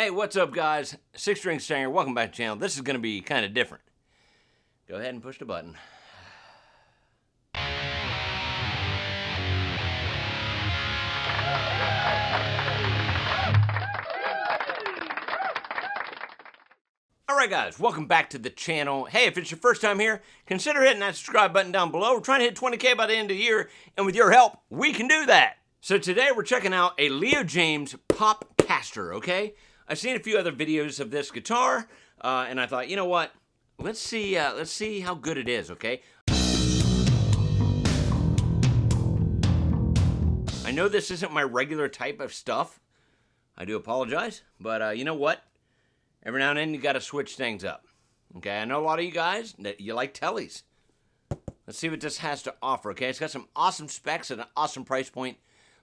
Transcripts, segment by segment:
Hey, what's up, guys? Six String Stanger, welcome back to the channel. This is going to be kind of different. Go ahead and push the button. Alright guys, welcome back to the channel. Hey, if it's your first time here, consider hitting that subscribe button down below. We're trying to hit 20K by the end of the year, and with your help, we can do that. So today we're checking out a Jaymz Popcaster, okay? I've seen a few other videos of this guitar, and I thought, you know what? Let's see how good it is, okay? I know this isn't my regular type of stuff. I do apologize, but you know what? Every now and then you gotta switch things up. Okay, I know a lot of you guys that you like tellies. Let's see what this has to offer, okay? It's got some awesome specs at an awesome price point.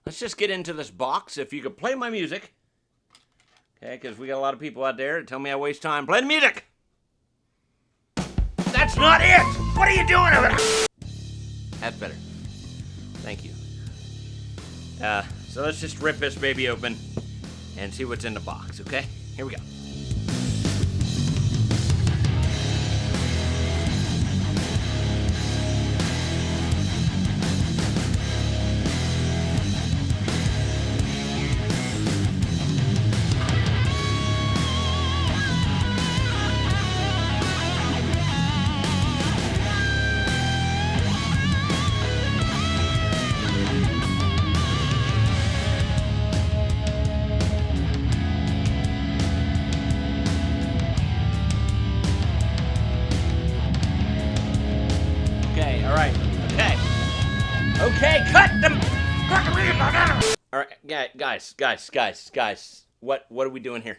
Let's just get into this box. If you could play my music, okay, because we got a lot of people out there that tell me I waste time. Play the music! That's not it! What are you doing over there? That's better. Thank you. So let's just rip this baby open and see what's in the box, okay? Here we go. Okay, cut them. All right, guys. What are we doing here?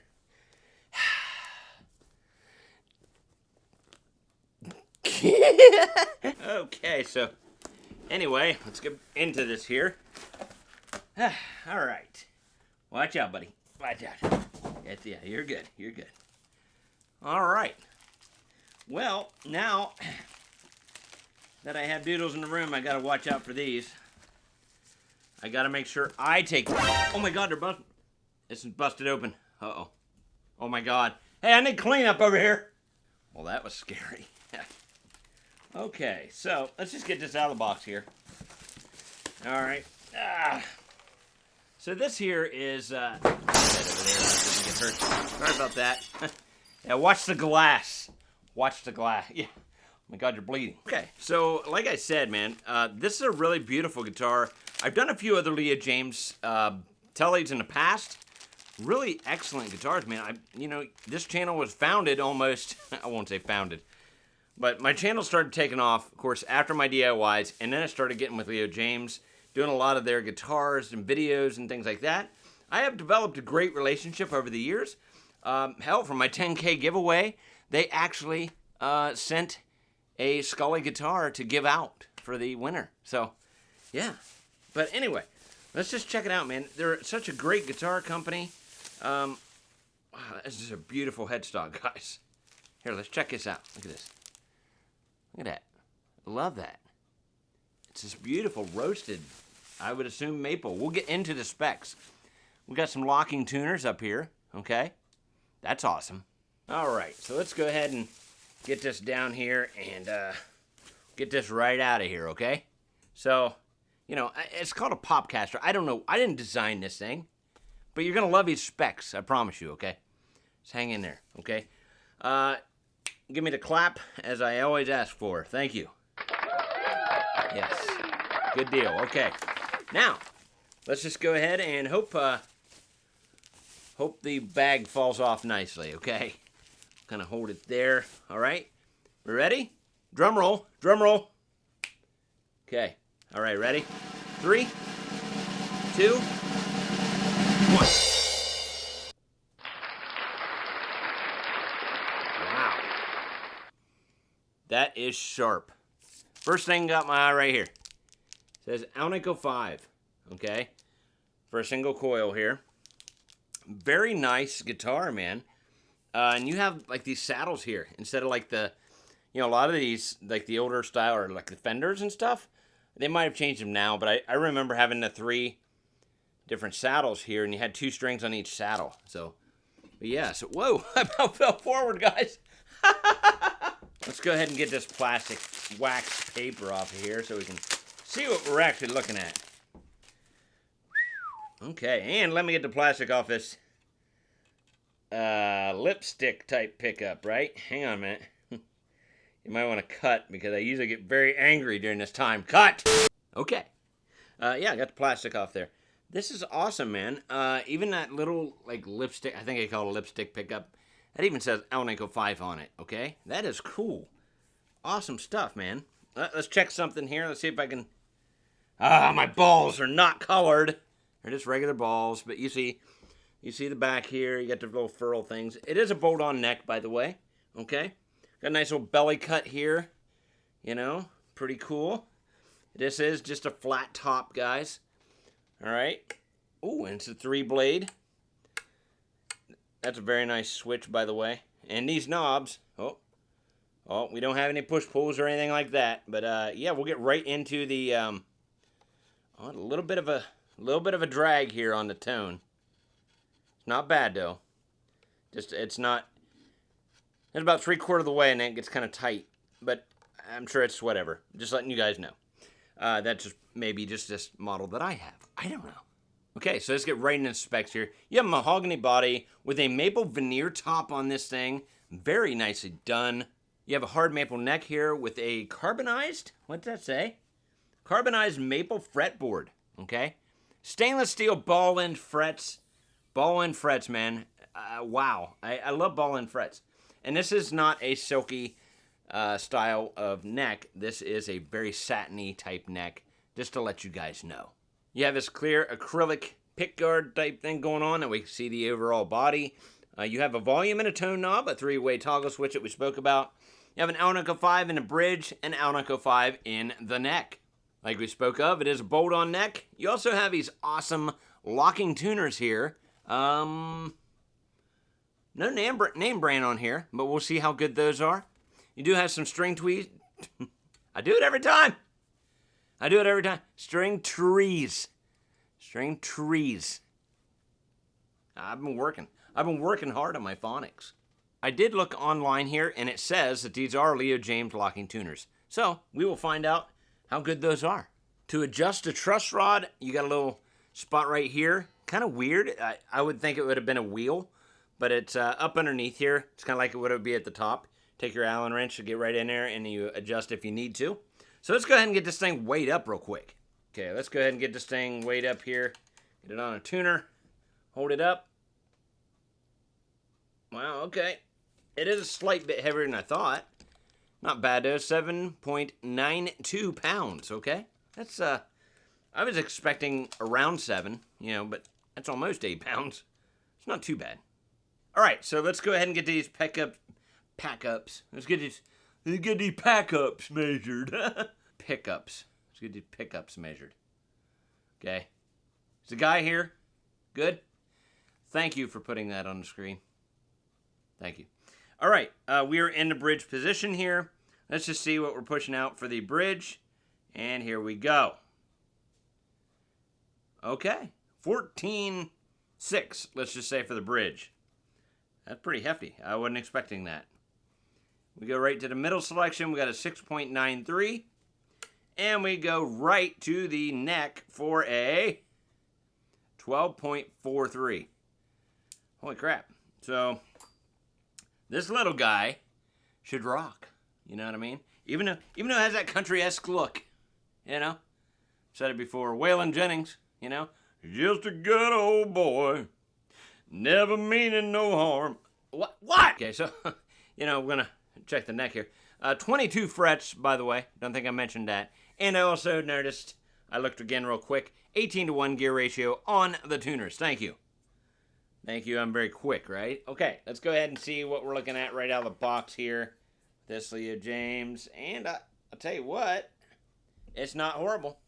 Okay, so anyway, let's get into this here. All right, watch out, buddy. Watch out. Yeah, you're good. You're good. All right. Well, now that I have doodles in the room, I gotta watch out for these. I gotta make sure I take them. Oh my God, they're busted. This is busted open. Uh-oh. Oh my God. Hey, I need cleanup over here. Well, that was scary. Okay, so let's just get this out of the box here. All right. So this here is, over there. Get hurt. Sorry about that. Yeah, watch the glass. Watch the glass. Yeah. Oh my God, you're bleeding. Okay, so like I said, man, this is a really beautiful guitar. I've done a few other Jaymz tellies in the past. Really excellent guitars, man. This channel was founded almost, I won't say founded, but my channel started taking off, of course, after my DIYs, and then I started getting with Jaymz, doing a lot of their guitars and videos and things like that. I have developed a great relationship over the years. Hell, for my 10K giveaway, they actually sent a Scully guitar to give out for the winner. So, yeah. But anyway, let's just check it out, man. They're such a great guitar company. Wow, this is a beautiful headstock, guys. Here, let's check this out. Look at this. Look at that. Love that. It's this beautiful roasted, I would assume, maple. We'll get into the specs. We got some locking tuners up here, okay? That's awesome. All right, so let's go ahead and get this down here and get this right out of here, okay? So, it's called a Popcaster. I don't know. I didn't design this thing, but you're going to love these specs, I promise you, okay? Just hang in there, okay? Give me the clap, as I always ask for. Thank you. Yes. Good deal. Okay. Now, let's just go ahead and hope the bag falls off nicely, okay? Kind of hold it there. All right. We ready? Drum roll. Drum roll. Okay. All right. Ready? 3, 2, 1. Wow. That is sharp. First thing got my eye right here. It says Alnico 5. Okay. For a single coil here. Very nice guitar, man. And you have like these saddles here instead of like a lot of these, like the older style or like the Fenders and stuff. They might have changed them now, but I remember having the 3 different saddles here, and you had 2 strings on each saddle. So But yeah, so, whoa, I about fell forward, guys. Let's go ahead and get this plastic wax paper off of here so we can see what we're actually looking at. Okay, and let me get the plastic off this lipstick type pickup, right? Hang on a minute. You might want to cut because I usually get very angry during this time. Cut! Okay. Yeah, I got the plastic off there. This is awesome, man. Even that little, like, lipstick, I think I call it a lipstick pickup. That even says Alnico 5 on it, okay? That is cool. Awesome stuff, man. Let's check something here. Let's see if I can... my balls are not colored. They're just regular balls, but you see the back here. You got the little furl things. It is a bolt-on neck, by the way, okay? Got a nice little belly cut here. You know, pretty cool. This is just a flat top, guys. All right. Ooh, and it's a 3-blade. That's a very nice switch, by the way. And these knobs, oh, we don't have any push-pulls or anything like that. But, yeah, we'll get right into the, a little bit of a drag here on the tone. It's not bad, though. It's about 3/4 of the way, and then it gets kind of tight. But I'm sure it's whatever. Just letting you guys know. That's just maybe just this model that I have. I don't know. Okay, so let's get right into the specs here. You have a mahogany body with a maple veneer top on this thing. Very nicely done. You have a hard maple neck here with a carbonized, what's that say? Carbonized maple fretboard, okay? Stainless steel ball end frets. Ball end frets, man. Wow, I love ball end frets. And this is not a silky style of neck. This is a very satiny type neck, just to let you guys know. You have this clear acrylic pickguard type thing going on, and we can see the overall body. You have a volume and a tone knob, a 3-way toggle switch that we spoke about. You have an Alnico 5 in the bridge, and Alnico 5 in the neck. Like we spoke of, it is a bolt-on neck. You also have these awesome locking tuners here. No name brand on here, but we'll see how good those are. You do have some string tweezers. I do it every time. String trees. I've been working hard on my phonics. I did look online here, and it says that these are Leo Jaymz locking tuners. So, we will find out how good those are. To adjust the truss rod, you got a little spot right here. Kind of weird. I would think it would have been a wheel, but it's up underneath here. It's kind of like it would be at the top. Take your Allen wrench to get right in there, and you adjust if you need to. So let's go ahead and get this thing weighed up real quick. Okay, let's go ahead and get this thing weighed up here. Get it on a tuner. Hold it up. Wow, okay. It is a slight bit heavier than I thought. Not bad though, 7.92 pounds, okay? That's, I was expecting around 7, but that's almost 8 pounds. It's not too bad. All right, so let's go ahead and get these pack-ups. Let's get these pack-ups measured. Pickups. Let's get these pickups measured. Okay. Is the guy here? Good? Thank you for putting that on the screen. Thank you. All right, we are in the bridge position here. Let's just see what we're pushing out for the bridge. And here we go. Okay, 14.6, let's just say for the bridge. That's pretty hefty. I wasn't expecting that. We go right to the middle selection. We got a 6.93. And we go right to the neck for a 12.43. Holy crap. So, this little guy should rock. You know what I mean? Even though it has that country-esque look. Said it before. Waylon Jennings, Just a good old boy. Never meaning no harm. What? Okay, so, we're going to check the neck here. 22 frets, by the way. Don't think I mentioned that. And I also noticed, I looked again real quick, 18:1 gear ratio on the tuners. Thank you. Thank you, I'm very quick, right? Okay, let's go ahead and see what we're looking at right out of the box here. This Leo Jaymz. And I'll tell you what, it's not horrible.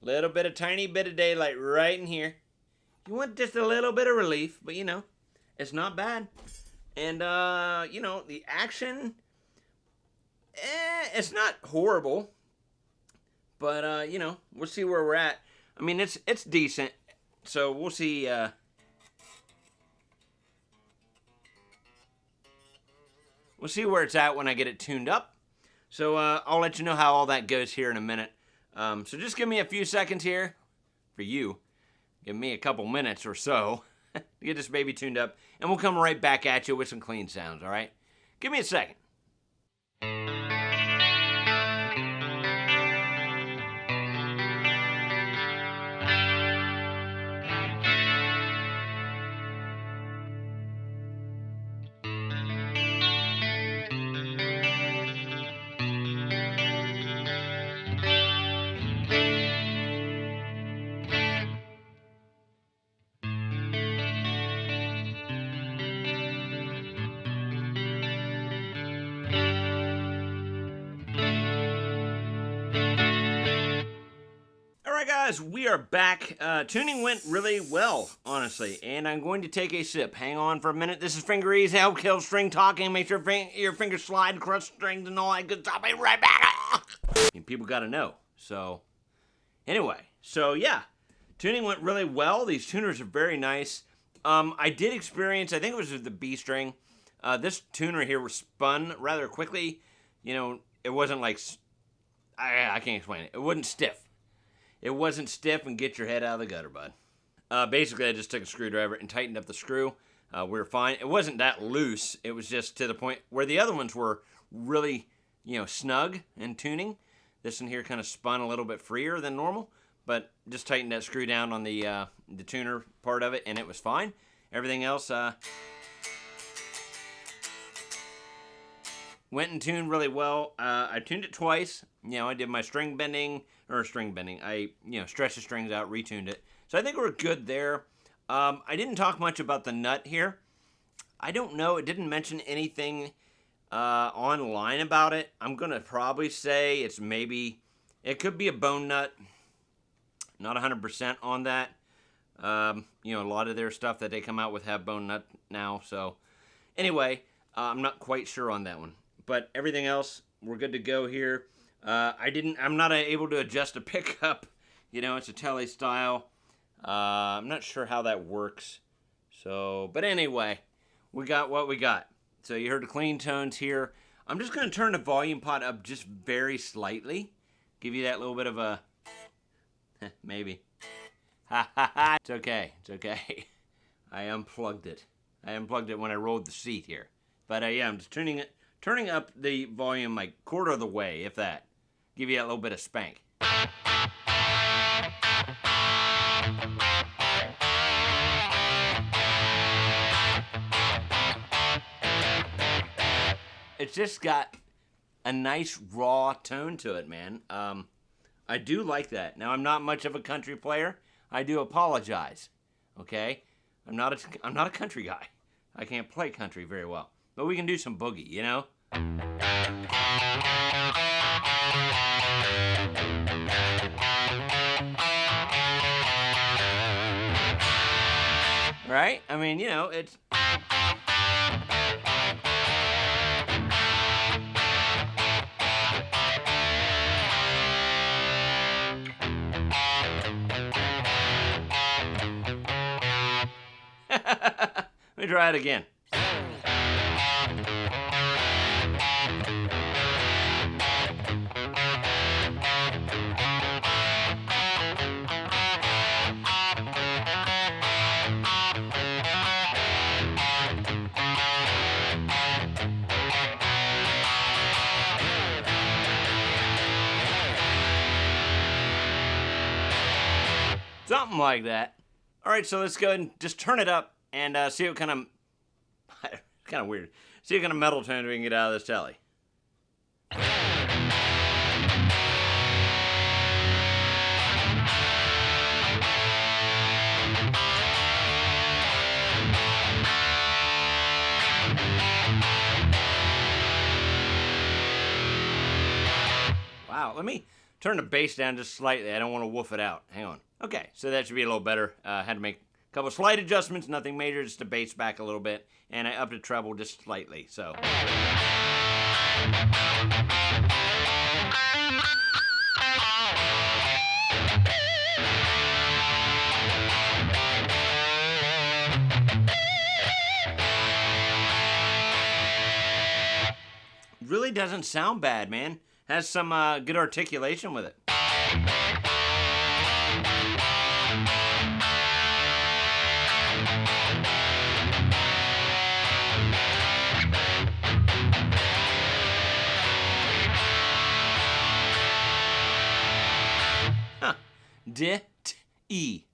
Tiny bit of daylight right in here. You want just a little bit of relief, but it's not bad. And, the action, it's not horrible. But, we'll see where we're at. I mean, it's decent. So we'll see, we'll see where it's at when I get it tuned up. So I'll let you know how all that goes here in a minute. So just give me a few seconds here for you. Give me a couple minutes or so to get this baby tuned up, and we'll come right back at you with some clean sounds, all right? Give me a second. Guys, we are back. Tuning went really well, honestly, and I'm going to take a sip. Hang on for a minute. This is Finger Ease, help kill string talking. Make sure your fingers slide, crush strings, and all that good stuff. I'll be right back. And people got to know. So, anyway, yeah, tuning went really well. These tuners are very nice. I did experience, I think it was with the B string. This tuner here was spun rather quickly. You know, it wasn't like, I can't explain it. It wasn't stiff. It wasn't stiff and get your head out of the gutter, bud. Basically, I just took a screwdriver and tightened up the screw. We were fine. It wasn't that loose. It was just to the point where the other ones were really, snug in tuning. This one here kind of spun a little bit freer than normal, but just tightened that screw down on the tuner part of it, and it was fine. Everything else went and tuned really well. I tuned it twice. I did my string bending. I, stretched the strings out, retuned it. So I think we're good there. I didn't talk much about the nut here. I don't know. It didn't mention anything online about it. I'm going to probably say it could be a bone nut. Not 100% on that. A lot of their stuff that they come out with have bone nut now. So anyway, I'm not quite sure on that one. But everything else, we're good to go here. I'm not able to adjust a pickup. It's a tele style. I'm not sure how that works. So, but anyway, we got what we got. So you heard the clean tones here. I'm just going to turn the volume pot up just very slightly. Give you that little bit of a, maybe. Ha ha ha. It's okay. It's okay. I unplugged it. When I rolled the seat here. But I'm just turning up the volume like quarter of the way, if that. Give you a little bit of spank. It's just got a nice raw tone to it, man. I do like that. Now, I'm not much of a country player. I do apologize. Okay? I'm not a country guy. I can't play country very well. But we can do some boogie, Right? I mean, it's... Let me try it again. Something like that. All right, so let's go ahead and just turn it up and see what kind of, kind of weird, see what kind of metal tone we can get out of this telly. Wow, let me turn the bass down just slightly. I don't want to woof it out. Hang on. Okay, so that should be a little better. Had to make a couple slight adjustments, nothing major, just the bass back a little bit, and I upped the treble just slightly, so. really doesn't sound bad, man. Has some good articulation with it. Huh. DITTY.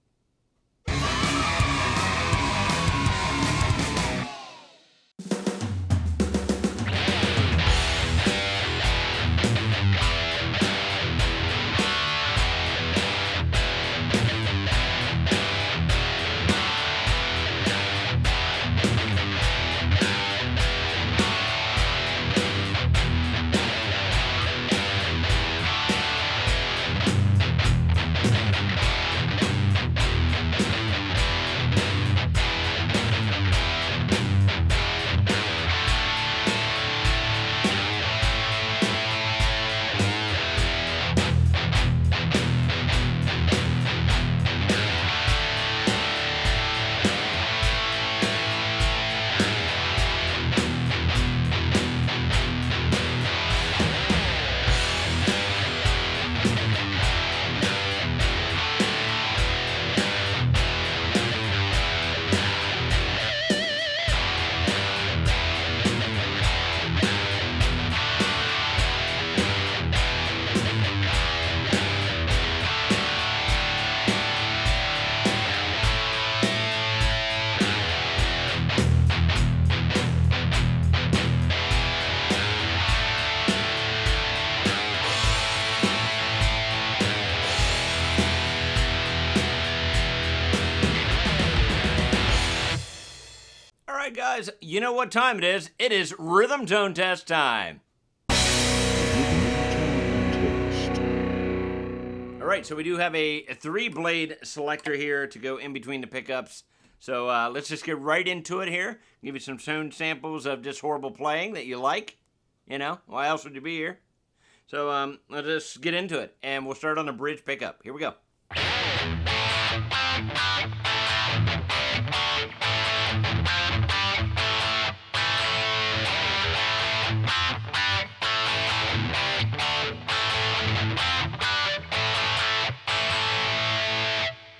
Alright guys, you know what time it is. It is rhythm tone test time. Alright, so we do have a 3-blade selector here to go in between the pickups. So let's just get right into it here. Give you some tone samples of just horrible playing that you like. You know, why else would you be here? So let's just get into it. And we'll start on the bridge pickup. Here we go.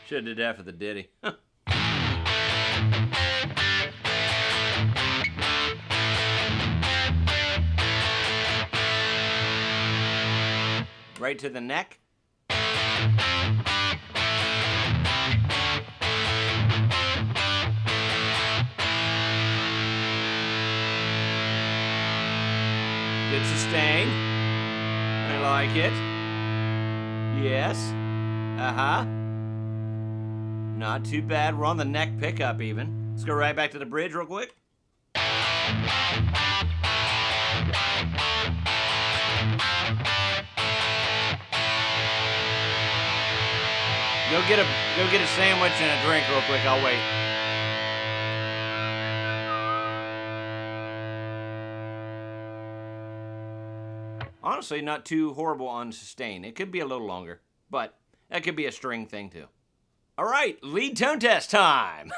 Should have did that for the ditty. Right to the neck. Good sustain. I like it. Yes. Uh-huh. Not too bad. We're on the neck pickup even. Let's go right back to the bridge real quick. Go get a sandwich and a drink real quick. I'll wait. Honestly, not too horrible on sustain. It could be a little longer, but that could be a string thing too. All right, lead tone test time.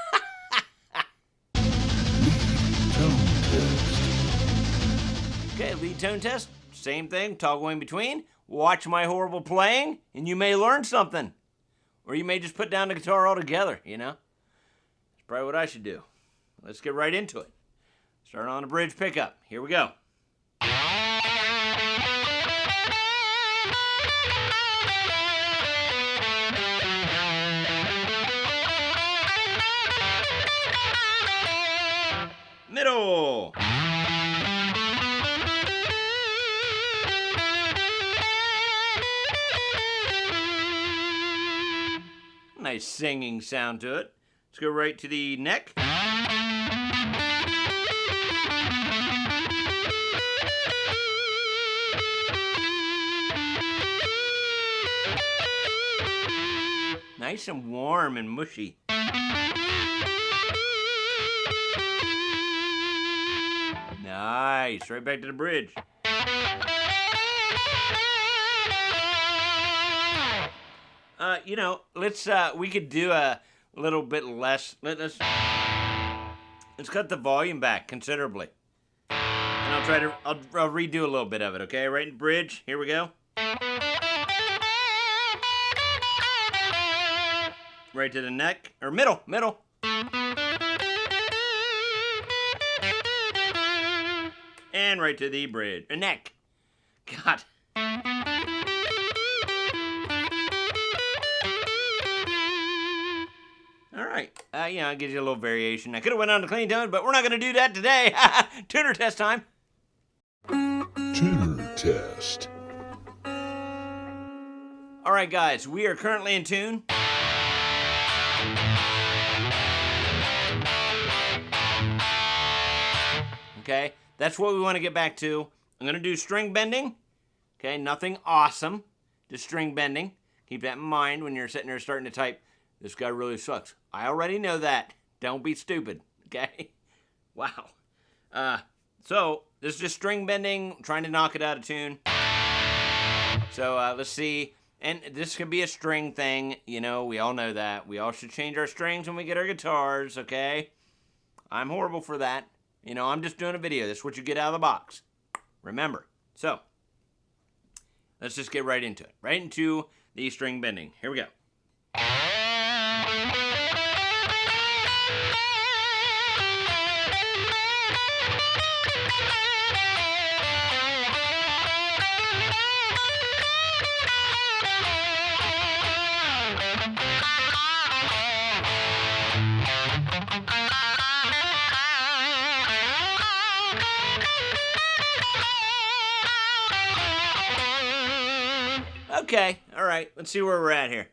Okay, lead tone test. Same thing, toggle in between. Watch my horrible playing, and you may learn something. Or you may just put down the guitar altogether, you know? That's probably what I should do. Let's get right into it. Start on the bridge pickup. Here we go. Middle. Nice singing sound to it. Let's go right to the neck. Nice and warm and mushy. Nice. Right back to the bridge. You know, let's we could do a little bit less. Let's cut the volume back considerably. And And I'll redo a little bit of it, okay? Right in bridge. Here we go. Right to the neck, or middle. And right to the bridge, or neck. God. All right, you know, it gives you a little variation. I could have went on to clean tone, but we're not going to do that today. Tuner test time. Tuner test. All right, guys, we are currently in tune. Okay, that's what we want to get back to. I'm going to do string bending. Okay, nothing awesome, just string bending. Keep that in mind when you're sitting there starting to type. This guy really sucks. I already know that. Don't be stupid, okay? Wow. So, this is just string bending, trying to knock it out of tune. So, let's see. And this could be a string thing. You know, we all know that. We all should change our strings when we get our guitars, okay? I'm horrible for that. You know, I'm just doing a video. That's what you get out of the box. Remember. So, let's just get right into it. Right into the string bending. Here we go. Okay, all right, let's see where we're at here.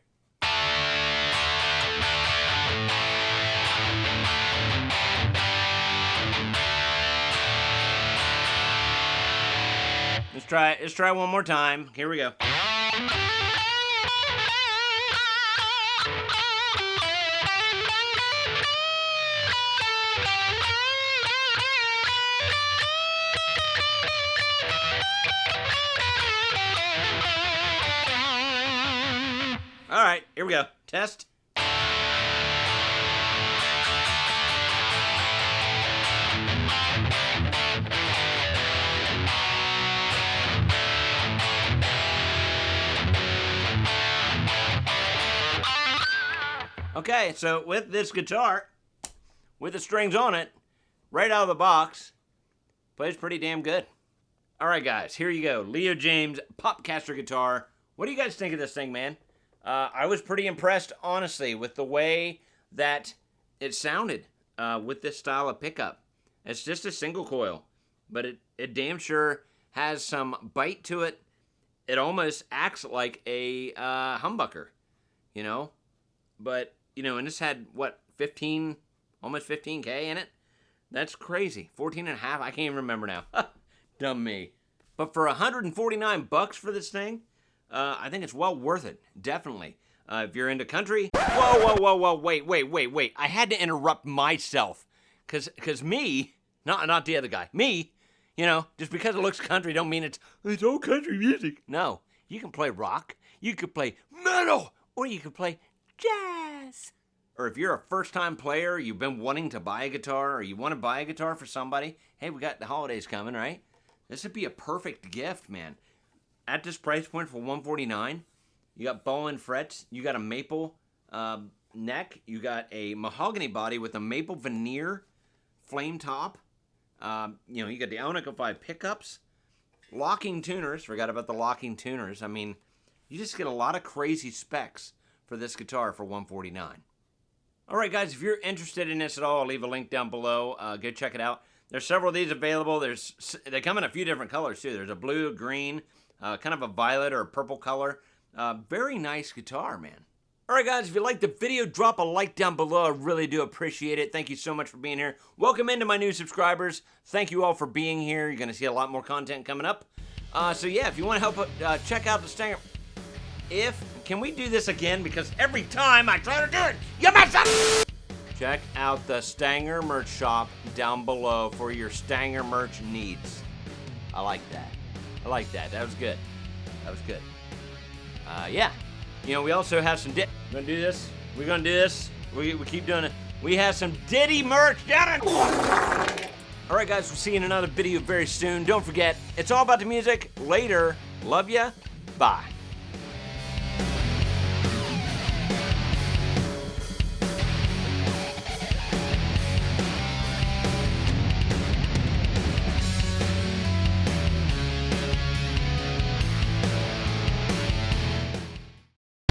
Let's try one more time. Here we go. All right, here we go. Test. Okay, so with this guitar, with the strings on it, right out of the box, plays pretty damn good. All right, guys, here you go. Jaymz Popcaster guitar. What do you guys think of this thing, man? I was pretty impressed, honestly, with the way that it sounded with this style of pickup. It's just a single coil, but it damn sure has some bite to it. It almost acts like a humbucker, you know? But, you know, and this had, what, 15, almost 15K in it? That's crazy. 14 and a half? I can't even remember now. Dumb me. But for $149 for this thing, I think it's well worth it. Definitely. If you're into country... Whoa, wait. I had to interrupt myself. Because me, not the other guy, me, you know, just because it looks country don't mean it's all country music. No. You can play rock, you can play metal, or you can play jazz. Or if you're a first-time player, you've been wanting to buy a guitar, or you want to buy a guitar for somebody, hey, we got the holidays coming, right? This would be a perfect gift, man. At this price point for $149, you got ball and frets, you got a maple neck, you got a mahogany body with a maple veneer flame top. You know, you got the Alnico 5 pickups, locking tuners. Forgot about the locking tuners. I mean, you just get a lot of crazy specs for this guitar for $149. All right, guys, if you're interested in this at all, I'll leave a link down below. Go check it out. There's several of these available. They come in a few different colors, too. There's a blue, green, kind of a violet or a purple color. Very nice guitar, man. All right, guys, if you liked the video, drop a like down below. I really do appreciate it. Thank you so much for being here. Welcome into my new subscribers. Thank you all for being here. You're going to see a lot more content coming up. So, yeah, if you want to help check out the Stanger... Can we do this again? Because every time I try to do it, you mess up! Check out the Stanger merch shop down below for your Stanger merch needs. I like that. I like that. That was good. That was good. Yeah. You know, we also have some... We're gonna do this. We're gonna do this. We keep doing it. We have some DITTY merch down in... All right, guys, we'll see you in another video very soon. Don't forget, it's all about the music. Later. Love ya. Bye.